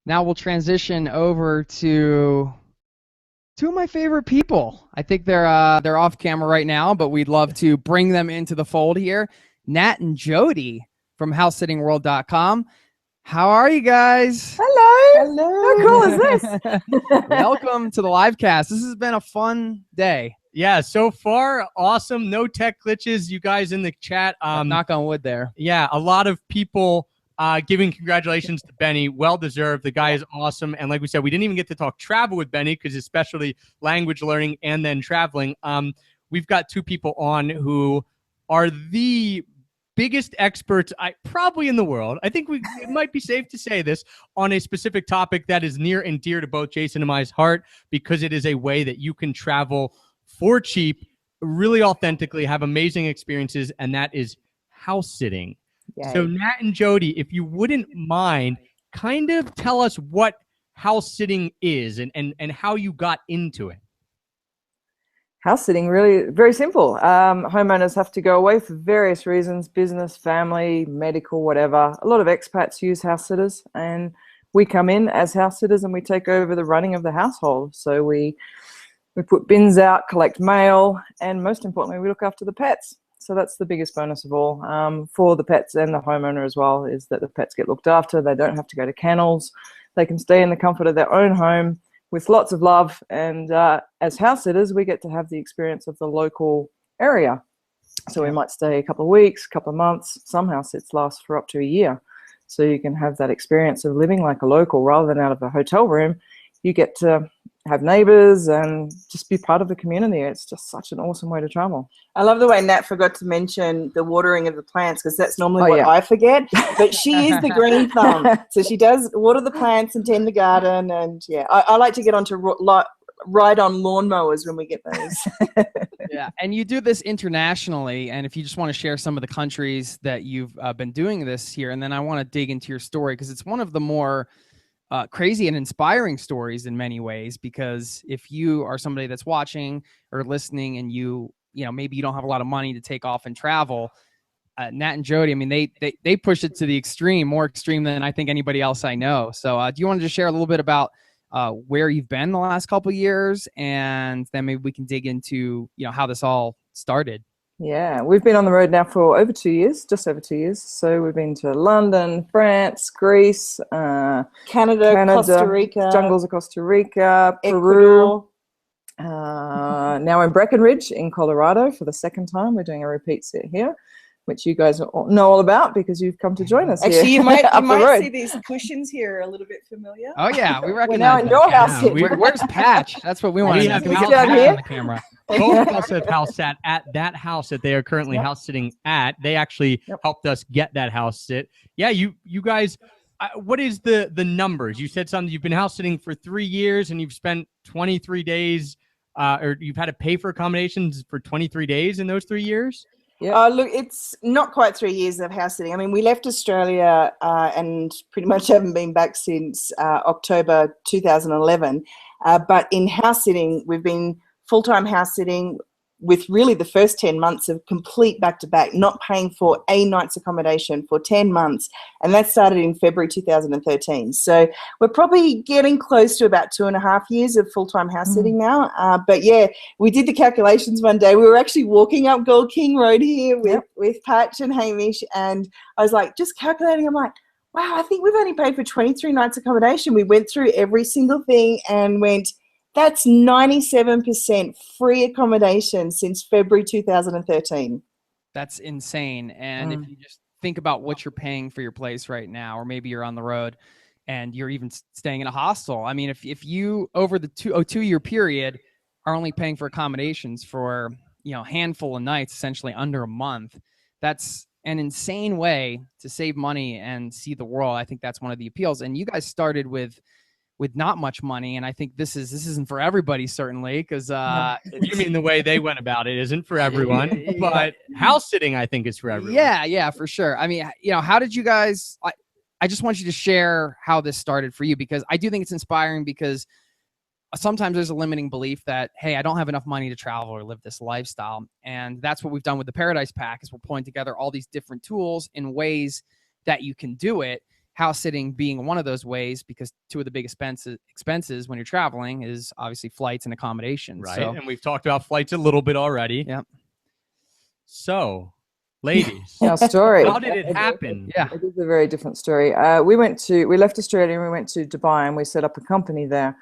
Now we'll transition over to two of my favorite people. I think they're off camera right now, but we'd love to bring them into the fold here. Nat and Jody from housesittingworld.com. How are you guys? Hello. Hello. How cool is this? Welcome to the live cast. This has been a fun day. Yeah, so far, awesome. No tech glitches. You guys in the chat. Knock on wood there. Yeah, a lot of people giving congratulations to Benny. Well deserved. The guy is awesome. And like we said, we didn't even get to talk travel with Benny because especially language learning and then traveling. We've got two people on who are the biggest experts probably in the world. I think it might be safe to say this on a specific topic that is near and dear to both Jason and I's heart, because it is a way that you can travel for cheap, really authentically, have amazing experiences, and that is house sitting. Yay. So Nat and Jody, if you wouldn't mind, kind of tell us what house sitting is and how you got into it. House sitting, really very simple. Homeowners have to go away for various reasons, business, family, medical, whatever. A lot of expats use house sitters, and we come in as house sitters and we take over the running of the household. So we put bins out, collect mail, and most importantly, we look after the pets. So that's the biggest bonus of all for the pets and the homeowner as well, is that the pets get looked after. They don't have to go to kennels. They can stay in the comfort of their own home with lots of love. And as house sitters, we get to have the experience of the local area. So we might stay a couple of weeks, couple of months. Some house sits last for up to a year. So you can have that experience of living like a local rather than out of a hotel room. You get to have neighbors and just be part of the community. It's just such an awesome way to travel. I love the way Nat forgot to mention the watering of the plants, because that's normally what yeah. I forget. But she is the green thumb. So she does water the plants and tend the garden. And yeah, I like to get onto ride on lawnmowers when we get those. Yeah, and you do this internationally. And if you just want to share some of the countries that you've been doing this here, and then I want to dig into your story, because it's one of the more crazy and inspiring stories in many ways. Because if you are somebody that's watching or listening and you know, maybe you don't have a lot of money to take off and travel, Nat and Jody, I mean, they push it to the extreme, more extreme than I think anybody else I know. So do you want to just share a little bit about where you've been the last couple of years, and then maybe we can dig into, you know, how this all started? Yeah, we've been on the road now for over 2 years, just over 2 years. So we've been to London, France, Greece, Canada, Costa Rica, jungles of Costa Rica, Peru. Now in Breckenridge in Colorado for the second time. We're doing a repeat sit here, which you guys know all about because you've come to join us. Actually, here. you might road. see these cushions here a little bit familiar. Oh yeah, we recognize. We're now in that. your house. Yeah, where's Patch? That's what we want. We have to house get here. on the camera. Both of us have house sat at that house that they are currently house sitting at. They actually helped us get that house sit. Yeah, you guys, what is the numbers? You said something. You've been house sitting for 3 years and you've spent 23 days, or you've had to pay for accommodations for 23 days in those 3 years? Yeah. Look, it's not quite 3 years of house sitting. I mean, we left Australia and pretty much haven't been back since October 2011. But in house sitting, we've been full-time house sitting with really the first 10 months of complete back-to-back, not paying for a night's accommodation for 10 months. And that started in February 2013. So we're probably getting close to about 2.5 years of full-time house sitting now. But yeah, we did the calculations one day. We were actually walking up Gold King Road here with Patch and Hamish. And I was like, just calculating. I'm like, wow, I think we've only paid for 23 nights accommodation. We went through every single thing and went, that's 97% free accommodation since February 2013. That's insane. And if you just think about what you're paying for your place right now, or maybe you're on the road and you're even staying in a hostel. I mean, if you over the 2-year period are only paying for accommodations for, you know, a handful of nights, essentially under a month, that's an insane way to save money and see the world. I think that's one of the appeals. And you guys started with not much money, and I think this isn't for everybody, certainly, because you mean the way they went about it isn't for everyone, but house sitting I think is for everyone. Yeah, for sure. I mean, you know, how did you guys? I just want you to share how this started for you, because I do think it's inspiring, because sometimes there's a limiting belief that, hey, I don't have enough money to travel or live this lifestyle, and that's what we've done with the Paradise Pack. Is we're pulling together all these different tools in ways that you can do it. house sitting being one of those ways, because two of the big expenses when you're traveling is obviously flights and accommodations. Right. So, And we've talked about flights a little bit already. yeah. So, ladies, Our story. how did it happen? Yeah. It is a very different story. We left Australia and we went to Dubai and we set up a company there,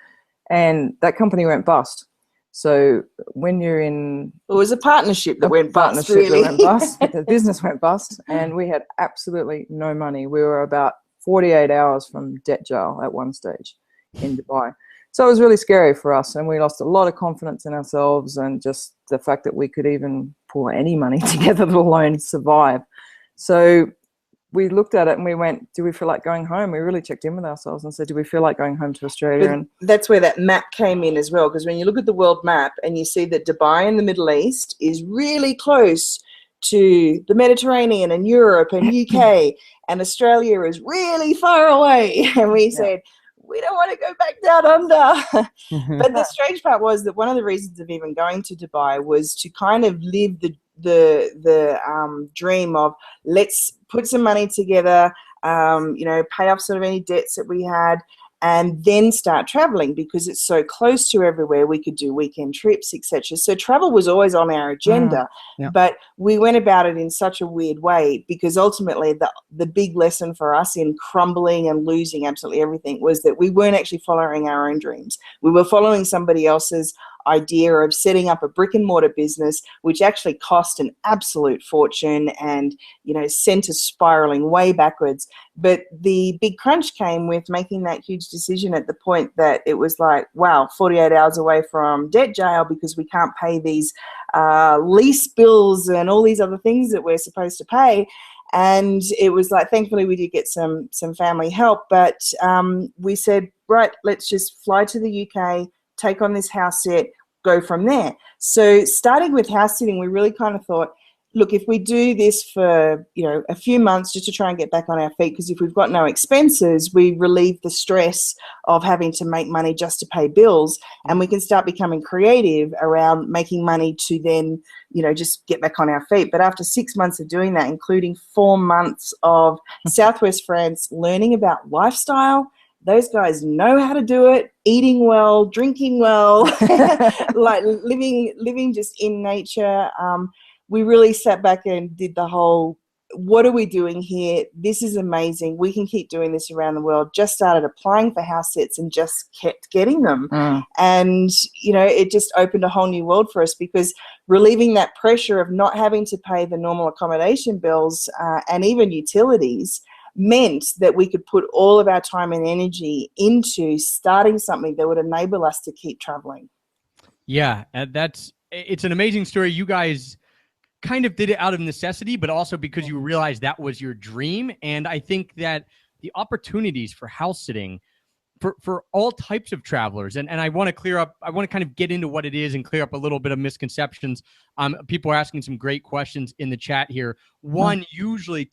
and that company went bust. So when you're in, It was a partnership that went bust, really. The business went bust, and we had absolutely no money. We were about 48 hours from debt jail at one stage in Dubai. So it was really scary for us, and we lost a lot of confidence in ourselves and just the fact that we could even pull any money together, let alone survive. So we looked at it and we went, do we feel like going home? We really checked in with ourselves and said, do we feel like going home to Australia? And that's where that map came in as well, because when you look at the world map and you see that Dubai in the Middle East is really close to the Mediterranean and Europe and UK, and Australia is really far away. And we said, we don't want to go back down under. But the strange part was that one of the reasons of even going to Dubai was to kind of live the dream of, let's put some money together, pay off sort of any debts that we had, and then start traveling, because it's so close to everywhere. We could do weekend trips, etc. So travel was always on our agenda, but we went about it in such a weird way, because ultimately the big lesson for us in crumbling and losing absolutely everything was that we weren't actually following our own dreams. We were following somebody else's idea of setting up a brick and mortar business, which actually cost an absolute fortune and, sent us spiraling way backwards. But the big crunch came with making that huge decision at the point that it was like, wow, 48 hours away from debt jail because we can't pay these lease bills and all these other things that we're supposed to pay. And it was like, thankfully we did get some family help, but we said, right, let's just fly to the UK, take on this house sit, go from there. So starting with house sitting, we really kind of thought, look, if we do this for, a few months just to try and get back on our feet, because if we've got no expenses, we relieve the stress of having to make money just to pay bills, and we can start becoming creative around making money to then, just get back on our feet. But after 6 months of doing that, including 4 months of Southwest France learning about lifestyle, those guys know how to do it, eating well, drinking well, like living just in nature. We really sat back and did the whole, what are we doing here? This is amazing. We can keep doing this around the world. Just started applying for house sits and just kept getting them. And, it just opened a whole new world for us, because relieving that pressure of not having to pay the normal accommodation bills and even utilities meant that we could put all of our time and energy into starting something that would enable us to keep traveling. Yeah, it's an amazing story. You guys kind of did it out of necessity, but also because you realized that was your dream. And I think that the opportunities for house sitting for all types of travelers, and I want to kind of get into what it is and clear up a little bit of misconceptions. People are asking some great questions in the chat here. One,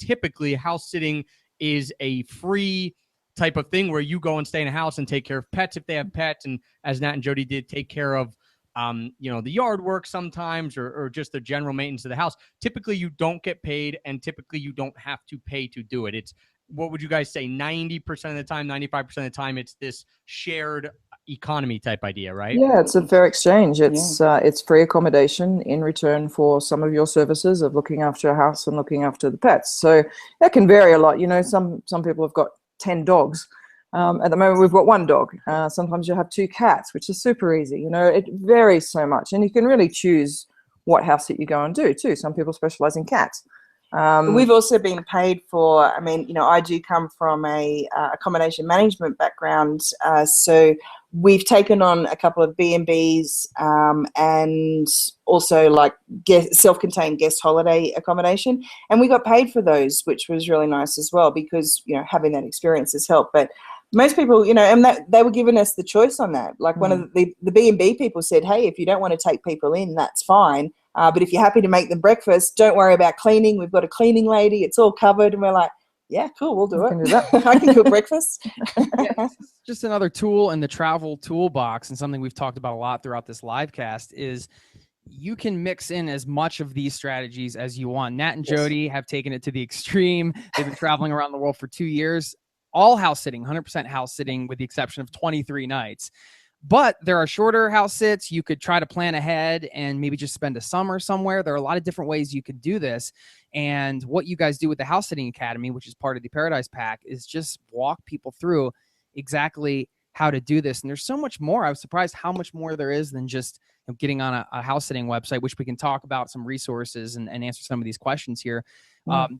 typically house sitting is a free type of thing where you go and stay in a house and take care of pets if they have pets. And as Nat and Jody did, take care of, the yard work sometimes, or just the general maintenance of the house. Typically you don't get paid, and typically you don't have to pay to do it. It's, what would you guys say? 90% of the time, 95% of the time, it's this shared economy type idea, right? Yeah, it's a fair exchange. It's free accommodation in return for some of your services of looking after a house and looking after the pets. So that can vary a lot. Some people have got 10 dogs. At the moment, we've got 1 dog. Sometimes you have 2 cats, which is super easy. It varies so much, and you can really choose what house sit you go and do too. Some people specialize in cats. We've also been paid for, I do come from a accommodation management background, so we've taken on a couple of B&Bs and also like self-contained guest holiday accommodation, and we got paid for those, which was really nice as well, because having that experience has helped. But most people, and that they were giving us the choice on that. Like one of the B&B people said, hey, if you don't want to take people in, that's fine. But if you're happy to make them breakfast, don't worry about cleaning. We've got a cleaning lady. It's all covered. And we're like, yeah, cool, we'll do it. Can do that. I can cook breakfast. Just another tool in the travel toolbox, and something we've talked about a lot throughout this live cast is you can mix in as much of these strategies as you want. Nat and Jody have taken it to the extreme. They've been traveling around the world for 2 years. all house sitting, 100% house sitting, with the exception of 23 nights. But there are shorter house sits. You could try to plan ahead and maybe just spend a summer somewhere. There are a lot of different ways you could do this. And what you guys do with the House Sitting Academy, which is part of the Paradise Pack, is just walk people through exactly how to do this. And there's so much more. I was surprised how much more there is than just getting on a house sitting website, which we can talk about some resources and answer some of these questions here.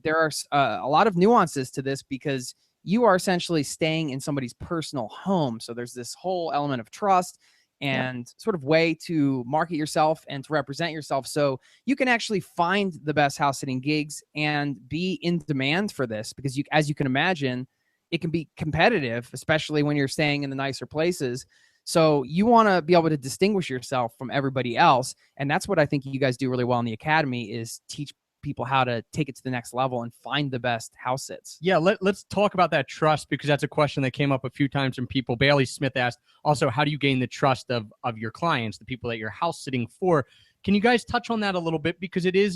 There are a lot of nuances to this, because you are essentially staying in somebody's personal home. So there's this whole element of trust and sort of way to market yourself and to represent yourself. So you can actually find the best house sitting gigs and be in demand for this, because you, as you can imagine, it can be competitive, especially when you're staying in the nicer places. So you want to be able to distinguish yourself from everybody else. And that's what I think you guys do really well in the Academy, is teach people how to take it to the next level and find the best house sits. Yeah, let's talk about that trust, because that's a question that came up a few times from people. 𝗣𝗲 Smith asked also, how do you gain the trust of your clients, the people that you're house sitting for? Can you guys touch on that a little bit? Because it is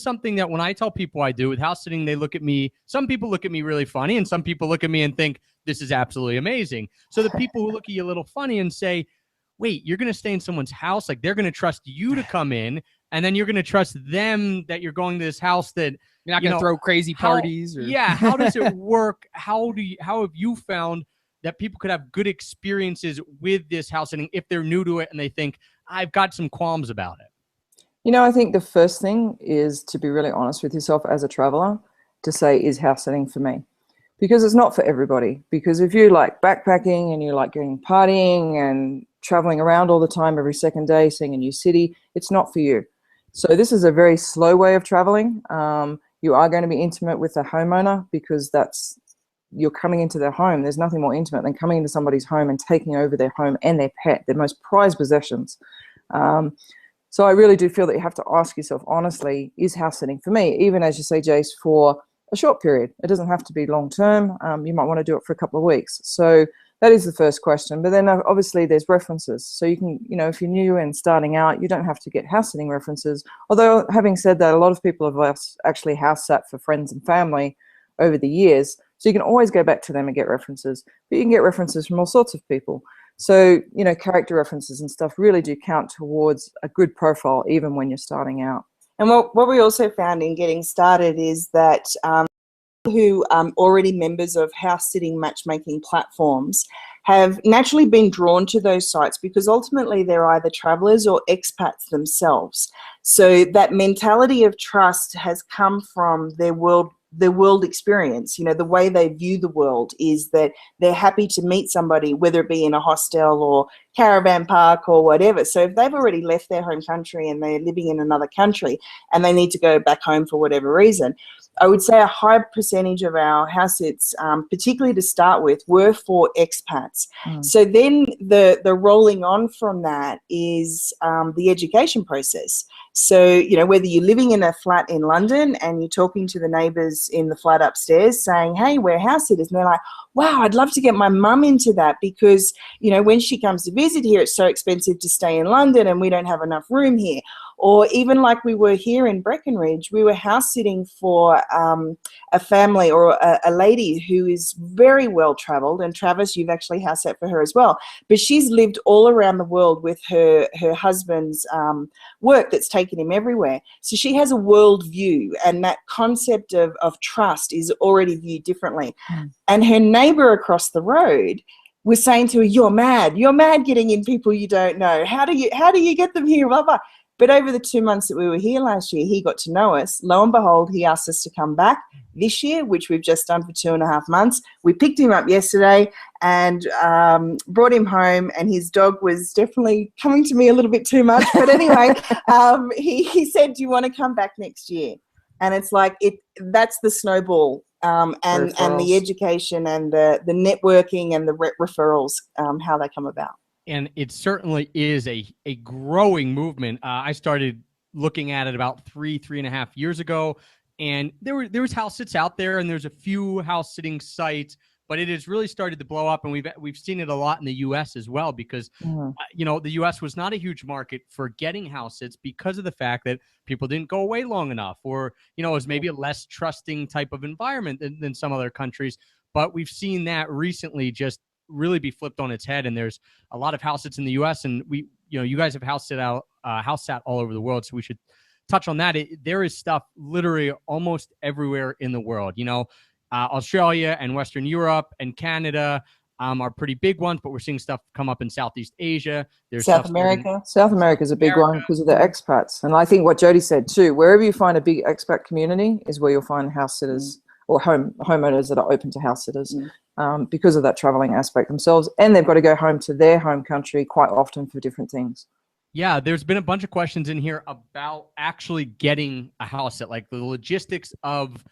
something that when I tell people I do with house sitting, they look at me, some people look at me really funny, and some people look at me and think this is absolutely amazing. So the people who look at you a little funny and say, wait, you're going to stay in someone's house, like they're going to trust you to come in, and then you're going to trust them that you're going to this house, that you're not going to throw crazy parties. Yeah. How does it work? How have you found that people could have good experiences with this house sitting if they're new to it and they think, I've got some qualms about it? You know, I think the first thing is to be really honest with yourself as a traveler, to say, is house sitting for me? Because it's not for everybody. Because if you like backpacking and you like going partying and traveling around all the time, every second day, seeing a new city, it's not for you. So this is a very slow way of traveling. You are going to be intimate with the homeowner, because you're coming into their home. There's nothing more intimate than coming into somebody's home and taking over their home and their pet, their most prized possessions. So I really do feel that you have to ask yourself honestly, is house sitting for me? Even as you say, Jace, for a short period. It doesn't have to be long term. You might want to do it for a couple of weeks. So that is the first question. But then obviously there's references. So you can, if you're new and starting out, you don't have to get house sitting references. Although having said that, a lot of people have actually house sat for friends and family over the years. So you can always go back to them and get references. But you can get references from all sorts of people. So, character references and stuff really do count towards a good profile, even when you're starting out. And what we also found in getting started is that who already members of house sitting matchmaking platforms have naturally been drawn to those sites, because ultimately they're either travelers or expats themselves. So that mentality of trust has come from their world experience. The way they view the world is that they're happy to meet somebody, whether it be in a hostel or caravan park or whatever. So if they've already left their home country and they're living in another country and they need to go back home for whatever reason, I would say a high percentage of our house sits, particularly to start with, were for expats. So then the rolling on from that is the education process. So, whether you're living in a flat in London and you're talking to the neighbours in the flat upstairs saying, hey, we're house sitters, and they're like, wow, I'd love to get my mum into that, because, when she comes to visit here, it's so expensive to stay in London and we don't have enough room here. Or even like we were here in Breckenridge, we were house sitting for a family or a lady who is very well travelled. And Travis, you've actually house sat for her as well. But she's lived all around the world with her husband's work that's taken him everywhere. So she has a world view, and that concept of trust is already viewed differently. And her neighbour across the road was saying to her, you're mad getting in people you don't know. How do you get them here? Blah, blah. But over the 2 months that we were here last year, he got to know us. Lo and behold, he asked us to come back this year, which we've just done for 2.5 months. We picked him up yesterday and brought him home, and his dog was definitely coming to me a little bit too much. But anyway, he said, do you want to come back next year? And it's like, that's the snowball. And the education and the networking and the referrals, how they come about. And it certainly is a growing movement. I started looking at it about 3.5 years ago, and there was house sits out there, and there's a few house sitting sites, but it has really started to blow up, and we've seen it a lot in the U.S. as well, because the U.S. was not a huge market for getting house sits because of the fact that people didn't go away long enough, or it was maybe a less trusting type of environment than some other countries. But we've seen that recently just really be flipped on its head. And there's a lot of house sits in the US, and you guys have house sat all over the world. So we should touch on that. There is stuff literally almost everywhere in the world. Australia and Western Europe and Canada are pretty big ones, but we're seeing stuff come up in Southeast Asia. There's South America. South America is a big one because of the expats. And I think what Jody said too, wherever you find a big expat community is where you'll find house sitters or homeowners that are open to house sitters because of that traveling aspect themselves. And they've got to go home to their home country quite often for different things. Yeah, there's been a bunch of questions in here about actually getting a house sit, like the logistics of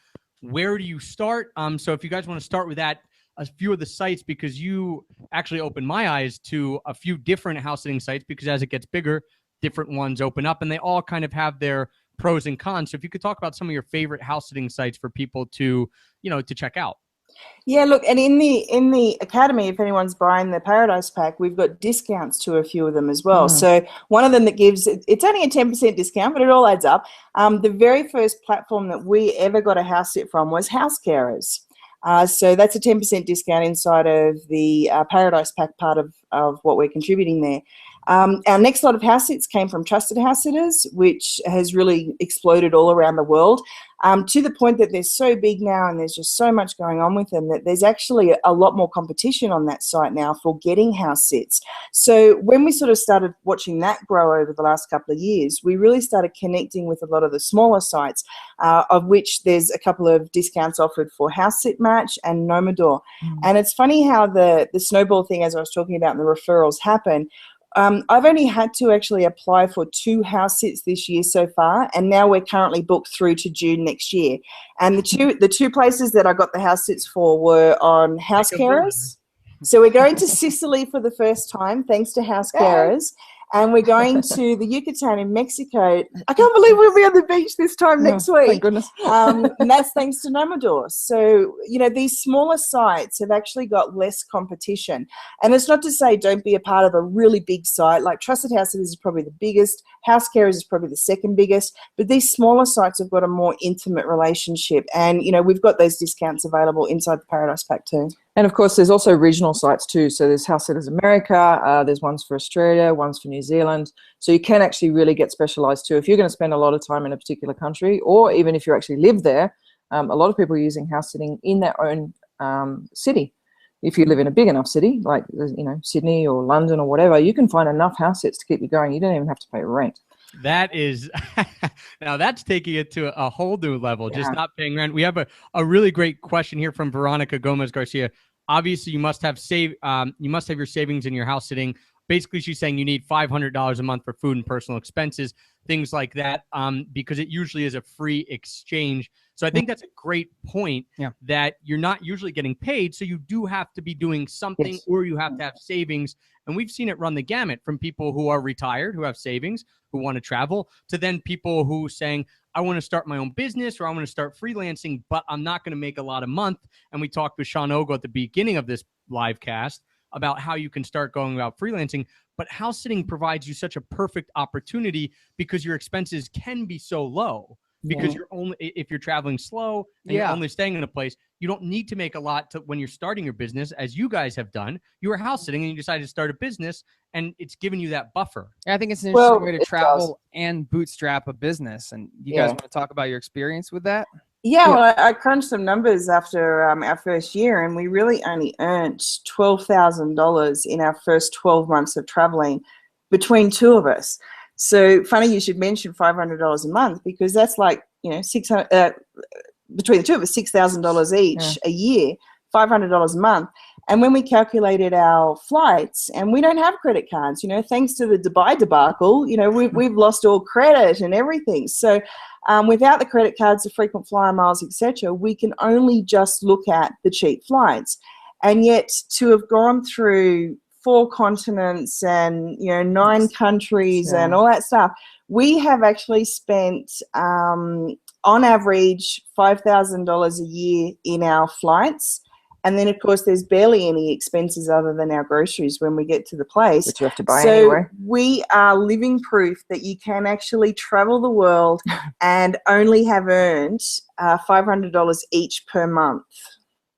where do you start. So if you guys want to start with that, a few of the sites, because you actually opened my eyes to a few different house sitting sites, because as it gets bigger, different ones open up and they all kind of have their pros and cons. So if you could talk about some of your favorite house sitting sites for people to, to check out. Yeah, look, and in the academy, if anyone's buying the Paradise Pack, we've got discounts to a few of them as well. So one of them that gives, it's only a 10% discount, but it all adds up. The very first platform that we ever got a house sit from was 𝗢𝗲𝗄𝗃. So that's a 10% discount inside of the Paradise Pack part of what we're contributing there. Our next lot of house sits came from Trusted House Sitters, which has really exploded all around the world, to the point that they're so big now and there's just so much going on with them that there's actually a lot more competition on that site now for getting house sits. So when we sort of started watching that grow over the last couple of years, we really started connecting with a lot of the smaller sites, of which there's a couple of discounts offered for House Sit Match and Nomador. And it's funny how the snowball thing, as I was talking about, and the referrals happen. I've only had to actually apply for 2 house sits this year so far, and now we're currently booked through to June next year. And the two places that I got the house sits for were on 𝗢𝗲𝗄𝗃. So we're going to Sicily for the first time, thanks to 𝗢𝗲𝗄𝗃. And we're going to the Yucatan in Mexico. I can't believe we'll be on the beach this time next week. Thank goodness. And that's thanks to Nomador. So, these smaller sites have actually got less competition. And it's not to say don't be a part of a really big site. Like Trusted House Sitters is probably the biggest. 𝗢𝗲𝗄𝗃 is probably the second biggest. But these smaller sites have got a more intimate relationship. And, we've got those discounts available inside the Paradise Pack too. And of course, there's also regional sites too. So there's House Sitters America, there's ones for Australia, ones for New Zealand. So you can actually really get specialized too. If you're going to spend a lot of time in a particular country, or even if you actually live there, a lot of people are using house sitting in their own city. If you live in a big enough city, like Sydney or London or whatever, you can find enough house sits to keep you going. You don't even have to pay rent. That is, now that's taking it to a whole new level, just not paying rent. We have a really great question here from Veronica Gomez Garcia. Obviously, you must have your savings in your house sitting. Basically, she's saying you need $500 a month for food and personal expenses, things like that, because it usually is a free exchange. So I think that's a great point, that you're not usually getting paid. So you do have to be doing something, or you have to have savings. And we've seen it run the gamut from people who are retired, who have savings, who want to travel, to then people who saying, I want to start my own business, or I want to start freelancing, but I'm not going to make a lot a month. And we talked with Sean Ogle at the beginning of this live cast about how you can start going about freelancing. But house sitting provides you such a perfect opportunity because your expenses can be so low. Because you're only, if you're traveling slow and you're only staying in a place, you don't need to make a lot when you're starting your business, as you guys have done. You were house sitting and you decided to start a business, and it's giving you that buffer. I think it's an interesting way to travel and bootstrap a business. And you guys want to talk about your experience with that? Yeah, well, I crunched some numbers after our first year, and we really only earned $12,000 in our first 12 months of traveling between 2 of us. So funny you should mention $500 a month, because that's like, $600 between the 2 of us, $6,000 each a year, $500 a month. And when we calculated our flights, and we don't have credit cards, thanks to the Dubai debacle, we've lost all credit and everything. So without the credit cards, the frequent flyer miles, etc., we can only just look at the cheap flights. And yet to have gone through 4 continents and 9 countries and all that stuff, we have actually spent on average $5,000 a year in our flights. And then, of course, there's barely any expenses other than our groceries when we get to the place. Which you have to buy anyway. We are living proof that you can actually travel the world and only have earned $500 each per month.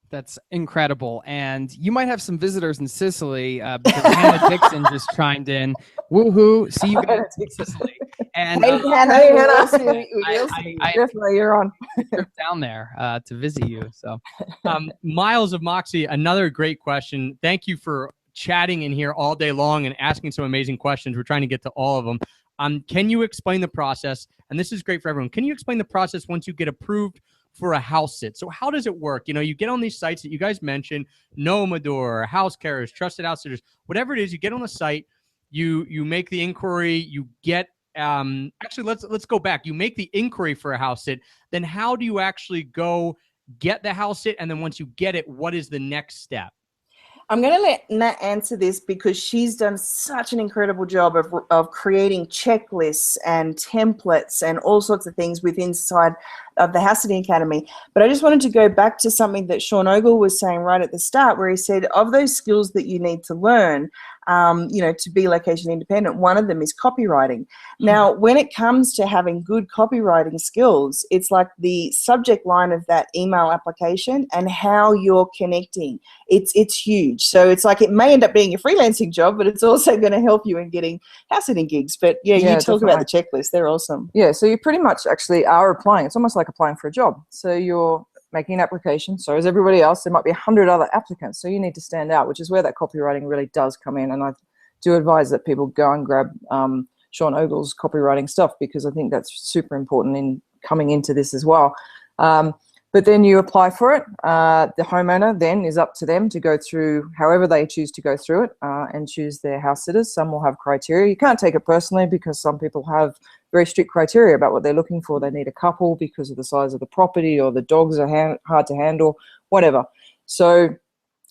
That's incredible. And you might have some visitors in Sicily because Hannah Dixon just chimed in. Woohoo! See you guys in Sicily. And Hey, Hannah, Hey, we'll Hannah. see you- we'll see you. I Definitely, you're on. trip down there to visit you. So Miles of Moxie, another great question. Thank you for chatting in here all day long and asking some amazing questions. We're trying to get to all of them. Can you explain the process? And this is great for everyone. Can you explain the process once you get approved for a house sit? So how does it work? You know, you get on these sites that you guys mentioned, Nomador, House Carers, Trusted House Sitters, whatever it is, you get on the site, you make the inquiry, you get actually let's go back. You make the inquiry for a house sit, then how do you actually go get the house sit? And then once you get it, what is the next step? I'm going to let Nat answer this because she's done such an incredible job of creating checklists and templates and all sorts of things inside of the House Sitting Academy. But I just wanted to go back to something that Sean Ogle was saying right at the start, where he said of those skills that you need to learn, you know, to be location independent, one of them is copywriting. Now, when it comes to having good copywriting skills, it's like the subject line of that email application and how you're connecting. It's huge. So it's like it may end up being a freelancing job, but it's also going to help you in getting house sitting gigs. But yeah, you talk about the checklist. They're awesome. Yeah, so you pretty much actually are applying. It's almost like applying for a job. So you're making an application. So as everybody else, there might be 100 other applicants. So you need to stand out, which is where that copywriting really does come in. And I do advise that people go and grab Sean Ogle's copywriting stuff, because I think that's super important in coming into this as well. But then you apply for it. The homeowner then is up to them to go through however they choose to go through it and choose their house sitters. Some will have criteria. You can't take it personally because some people have very strict criteria about what they're looking for. They need a couple because of the size of the property, or the dogs are hard to handle, whatever. So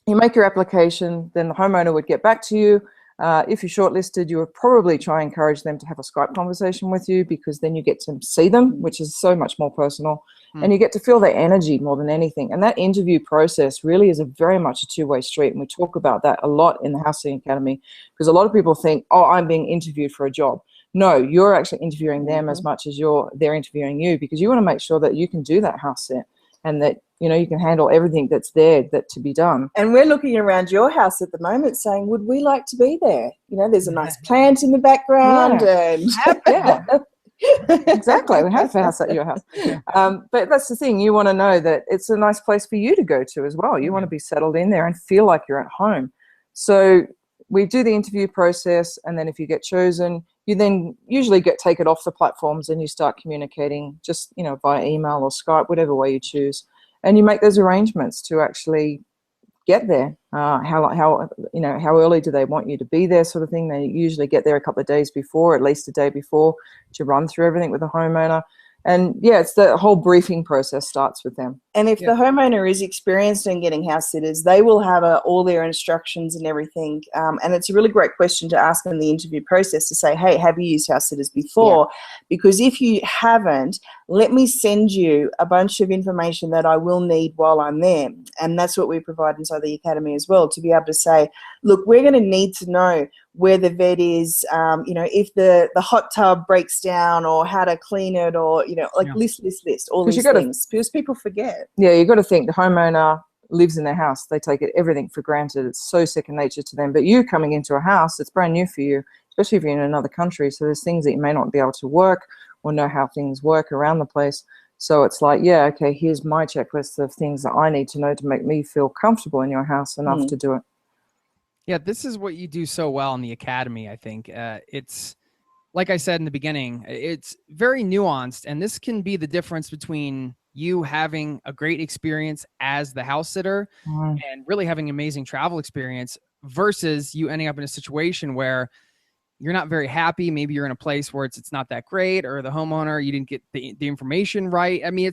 you make your application, then the homeowner would get back to you. If you're shortlisted, you would probably try and encourage them to have a Skype conversation with you, because then you get to see them, which is so much more personal, and you get to feel their energy more than anything. And that interview process really is very much a two-way street, and we talk about that a lot in the House Sitting Academy, because a lot of people think, oh, I'm being interviewed for a job. No, you're actually interviewing them as much as they're interviewing you, because you want to make sure that you can do that house sit and that, you know, you can handle everything that's there to be done. And we're looking around your house at the moment saying, would we like to be there? You know, there's a nice plant in the background. And Yeah. Exactly. We have a house at your house. But that's the thing. You want to know that it's a nice place for you to go to as well. You want to be settled in there and feel like you're at home. So we do the interview process, and then if you get chosen, you then usually take it off the platforms and you start communicating just, you know, via email or Skype, whatever way you choose. And you make those arrangements to actually get there. How early do they want you to be there, sort of thing. They usually get there a couple of days before, at least a day before, to run through everything with the homeowner. And yeah, it's the whole briefing process starts with them. And if the homeowner is experienced in getting house sitters, they will have all their instructions and everything. And it's a really great question to ask in the interview process, to say, hey, have you used house sitters before? Because if you haven't, let me send you a bunch of information that I will need while I'm there. And that's what we provide inside the Academy as well, to be able to say, look, we're going to need to know where the vet is, you know, if the hot tub breaks down, or how to clean it, or, you know, like list, all these things, because people forget. Yeah, you've got to think the homeowner lives in their house. They take everything for granted. It's so second nature to them. But you coming into a house, it's brand new for you, especially if you're in another country. So there's things that you may not be able to work or know how things work around the place. So it's like, yeah, okay, here's my checklist of things that I need to know to make me feel comfortable in your house enough to do it. Yeah, this is what you do so well in the Academy, I think. It's, like I said in the beginning, it's very nuanced, and this can be the difference between you having a great experience as the house sitter and really having an amazing travel experience, versus you ending up in a situation where you're not very happy. Maybe you're in a place where it's not that great, or the homeowner, you didn't get the information right. I mean,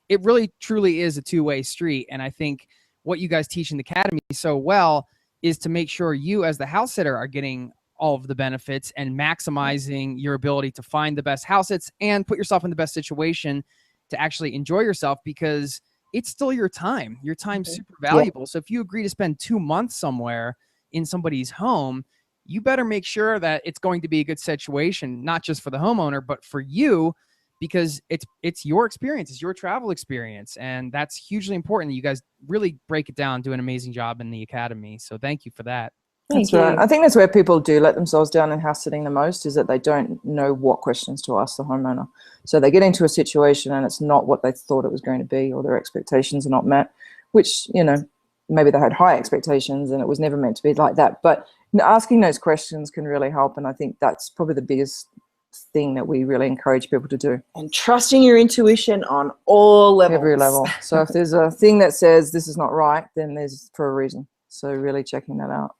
it really truly is a two-way street. And I think what you guys teach in the Academy so well is to make sure you as the house sitter are getting all of the benefits and maximizing your ability to find the best house sits and put yourself in the best situation to actually enjoy yourself, because it's still your time. Your time's super valuable. So if you agree to spend 2 months somewhere in somebody's home, you better make sure that it's going to be a good situation, not just for the homeowner, but for you, because it's your experience, it's your travel experience, and that's hugely important. You guys really break it down, do an amazing job in the academy. So thank you for that. That's right. I think that's where people do let themselves down in house sitting the most, is that they don't know what questions to ask the homeowner. So they get into a situation and it's not what they thought it was going to be, or their expectations are not met, which, you know, maybe they had high expectations and it was never meant to be like that. But asking those questions can really help. And I think that's probably the biggest thing that we really encourage people to do. And trusting your intuition on all levels. Every level. So if there's a thing that says this is not right, then there's for a reason. So really checking that out.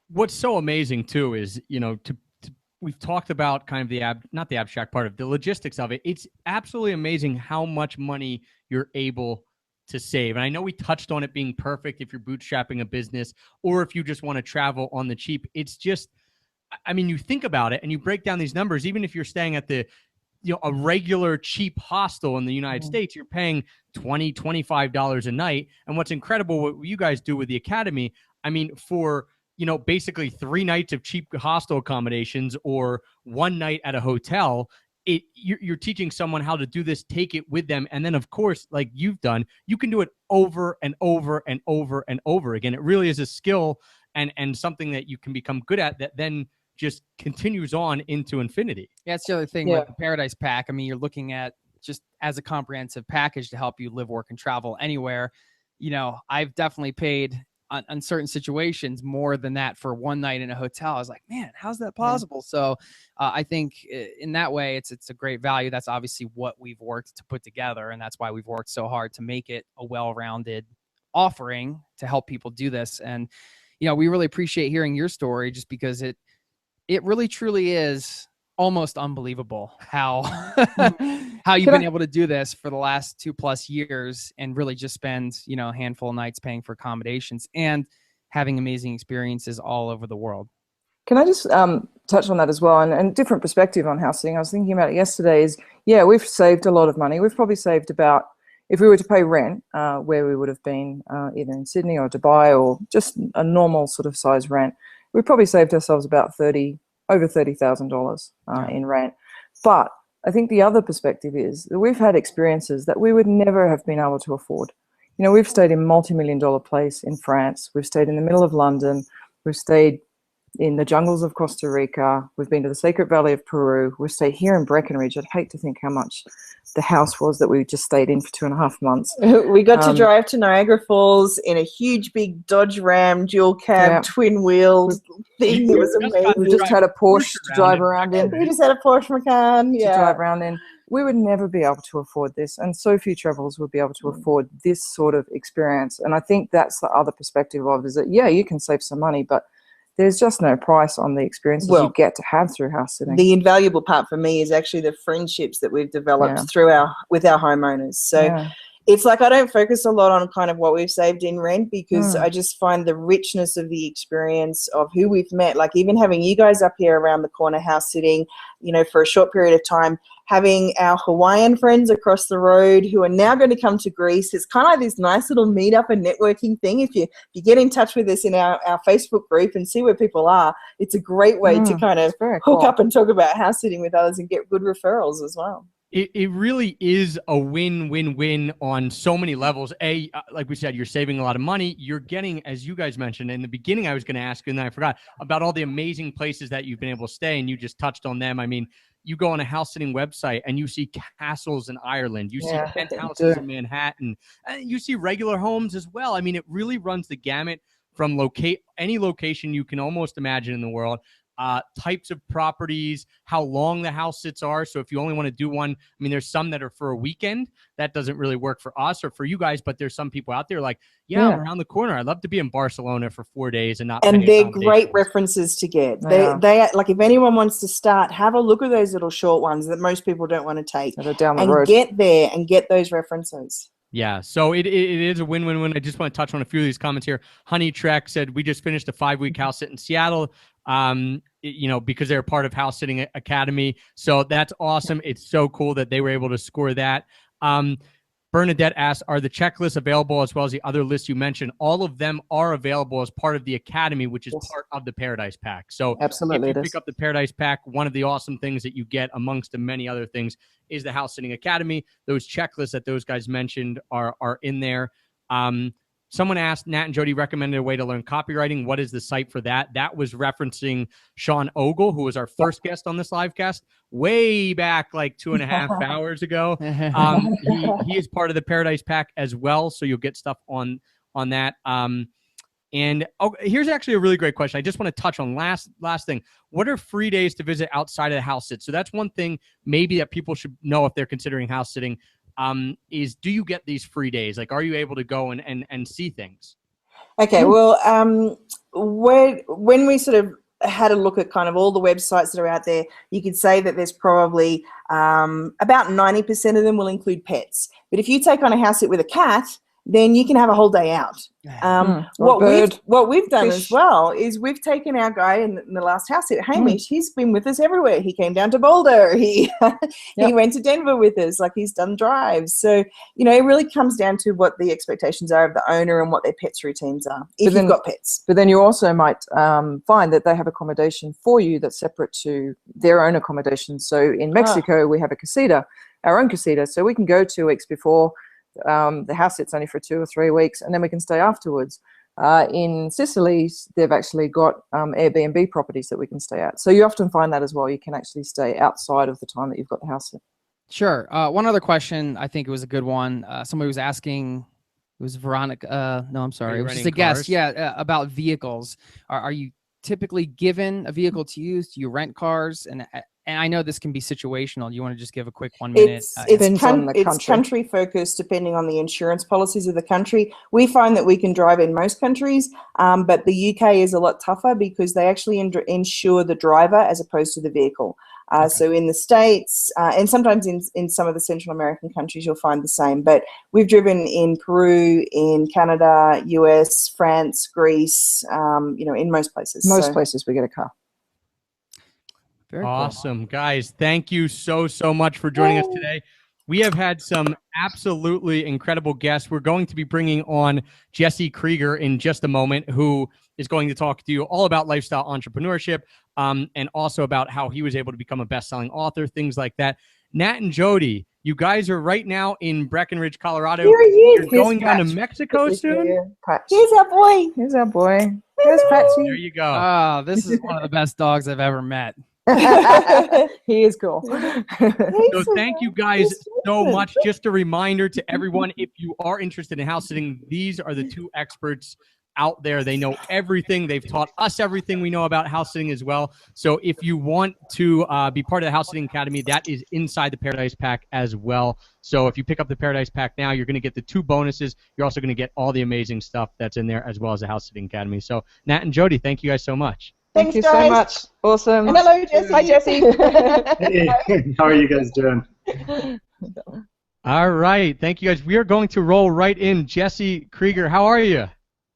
What's so amazing too is, you know, we've talked about kind of not the abstract part of the logistics of it. It's absolutely amazing how much money you're able to save. And I know we touched on it being perfect if you're bootstrapping a business or if you just want to travel on the cheap. It's just, I mean, you think about it and you break down these numbers, even if you're staying at a regular cheap hostel in the United States, you're paying $20, $25 a night. And what's incredible, what you guys do with the academy, I mean, for, you know, basically 3 nights of cheap hostel accommodations or 1 night at a hotel, you're teaching someone how to do this, take it with them. And then, of course, like you've done, you can do it over and over and over and over again. It really is a skill and something that you can become good at that then just continues on into infinity. Yeah, that's the other thing with the Paradise Pack. I mean, you're looking at just as a comprehensive package to help you live, work, and travel anywhere. You know, I've definitely paid on certain situations more than that for 1 night in a hotel. I was like, man, how's that possible? So I think in that way, it's a great value. That's obviously what we've worked to put together. And that's why we've worked so hard to make it a well-rounded offering to help people do this. And, you know, we really appreciate hearing your story, just because it really truly is almost unbelievable how you've been able to do this for the last 2+ years and really just spend, you know, a handful of nights paying for accommodations and having amazing experiences all over the world. Can I just touch on that as well, and different perspective on house sitting? I was thinking about it yesterday. Is we've saved a lot of money. We've probably saved about, if we were to pay rent, where we would have been either in Sydney or Dubai or just a normal sort of size rent, we probably saved ourselves about over $30,000 in rent. But I think the other perspective is that we've had experiences that we would never have been able to afford. You know, we've stayed in multi-million-dollar place in France. We've stayed in the middle of London. We've stayed in the jungles of Costa Rica. We've been to the Sacred Valley of Peru. We've stayed here in Breckenridge. I'd hate to think how much the house was that we just stayed in for 2.5 months. We got to drive to Niagara Falls in a huge, big Dodge Ram, dual cab, twin wheeled thing. It was amazing. We just had a Porsche to drive around in. We just had a Porsche Macan, to drive around in. We would never be able to afford this, and so few travelers would be able to afford this sort of experience. And I think that's the other perspective of it, is that, you can save some money, but there's just no price on the experiences you get to have through house sitting. The invaluable part for me is actually the friendships that we've developed with our homeowners. So it's like I don't focus a lot on kind of what we've saved in rent, because I just find the richness of the experience of who we've met. Like even having you guys up here around the corner house sitting, you know, for a short period of time, having our Hawaiian friends across the road who are now going to come to Greece. It's kind of like this nice little meetup and networking thing. If you get in touch with us in our Facebook group and see where people are, it's a great way to kind of hook up and talk about house sitting with others and get good referrals as well. It really is a win-win-win on so many levels. Like we said, you're saving a lot of money. You're getting, as you guys mentioned in the beginning, I was going to ask you and then I forgot about all the amazing places that you've been able to stay, and you just touched on them. I mean, you go on a house sitting website and you see castles in Ireland. You see penthouses in Manhattan. And you see regular homes as well. I mean, it really runs the gamut from any location you can almost imagine in the world. Types of properties, how long the house sits are. So if you only want to do one, I mean, there's some that are for a weekend. That doesn't really work for us or for you guys, but there's some people out there like, I'm around the corner. I'd love to be in Barcelona for 4 days and not. And they're great references to get. They like, if anyone wants to start, have a look at those little short ones that most people don't want to take, down the road. Get there and get those references. Yeah, so it is a win-win-win. I just want to touch on a few of these comments here. Honey Trek said, we just finished a 5-week house sit in Seattle, you know, because they're part of House Sitting Academy. So that's awesome. It's so cool that they were able to score that. Bernadette asks, are the checklists available as well as the other lists you mentioned? All of them are available as part of the Academy, which is part of the Paradise Pack. So Absolutely, if you pick up the Paradise Pack, one of the awesome things that you get amongst the many other things is the House Sitting Academy. Those checklists that those guys mentioned are in there. Someone asked, Nat and Jody recommended a way to learn copywriting. What is the site for that? That was referencing Sean Ogle, who was our first guest on this live cast way back like 2.5 hours ago. He is part of the Paradise Pack as well, so you'll get stuff on that. And here's actually a really great question. I just want to touch on last thing. What are free days to visit outside of the house sit? So that's one thing maybe that people should know if they're considering house sitting. Is do you get these free days? Like, are you able to go and see things? Okay, well, when we sort of had a look at kind of all the websites that are out there, you could say that there's probably about 90% of them will include pets. But if you take on a house sit with a cat, then you can have a whole day out. What we've done as well is we've taken our guy in the last house sit, Hamish. He's been with us everywhere. He came down to Boulder. He went to Denver with us. Like, he's done drives. So, you know, it really comes down to what the expectations are of the owner and what their pets' routines are, if you've got pets. But then you also might find that they have accommodation for you that's separate to their own accommodation. So in Mexico, we have a casita, our own casita. So we can go 2 weeks before. The house sits only for 2 or 3 weeks, and then we can stay afterwards. In Sicily, they've actually got Airbnb properties that we can stay at. So you often find that as well. You can actually stay outside of the time that you've got the house sit. Sure. One other question, I think it was a good one. Somebody was asking, it was Veronica. No, I'm sorry. It was just a guest. Yeah, about vehicles. Are you typically given a vehicle to use? Do you rent cars? And I know this can be situational. You want to just give a quick 1 minute? It's country focused, depending on the insurance policies of the country. We find that we can drive in most countries, but the UK is a lot tougher because they actually insure the driver as opposed to the vehicle. So in the States, and sometimes in some of the Central American countries, you'll find the same. But we've driven in Peru, in Canada, US, France, Greece, you know, in most places. Most places we get a car. Very awesome. cool. Guys, thank you so much for joining us today. We have had some absolutely incredible guests. We're going to be bringing on Jessie Krieger in just a moment, who is going to talk to you all about lifestyle entrepreneurship, and also about how he was able to become a best-selling author, things like that. Nat and Jody, you guys are right now in Breckenridge, Colorado. You're going down to Mexico soon? Here's our boy. Here's our boy. Here's Patsy. There you go. Oh, this is one of the best dogs I've ever met. He is cool. So thank you guys so much. Just a reminder to everyone, if you are interested in house sitting, these are the two experts out there. They know everything. They've taught us everything we know about house sitting as well. So if you want to be part of the House Sitting Academy, that is inside the Paradise Pack as well. So if you pick up the Paradise Pack now, you're going to get the 2 bonuses. You're also going to get all the amazing stuff that's in there, as well as the House Sitting Academy. So Nat and Jody, thank you guys so much. Thank you so much. Awesome. And hello, Jessie. Hi, Jessie. Hey, how are you guys doing? All right. Thank you guys. We are going to roll right in. Jessie Krieger, how are you?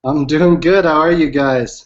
I'm doing good. How are you guys?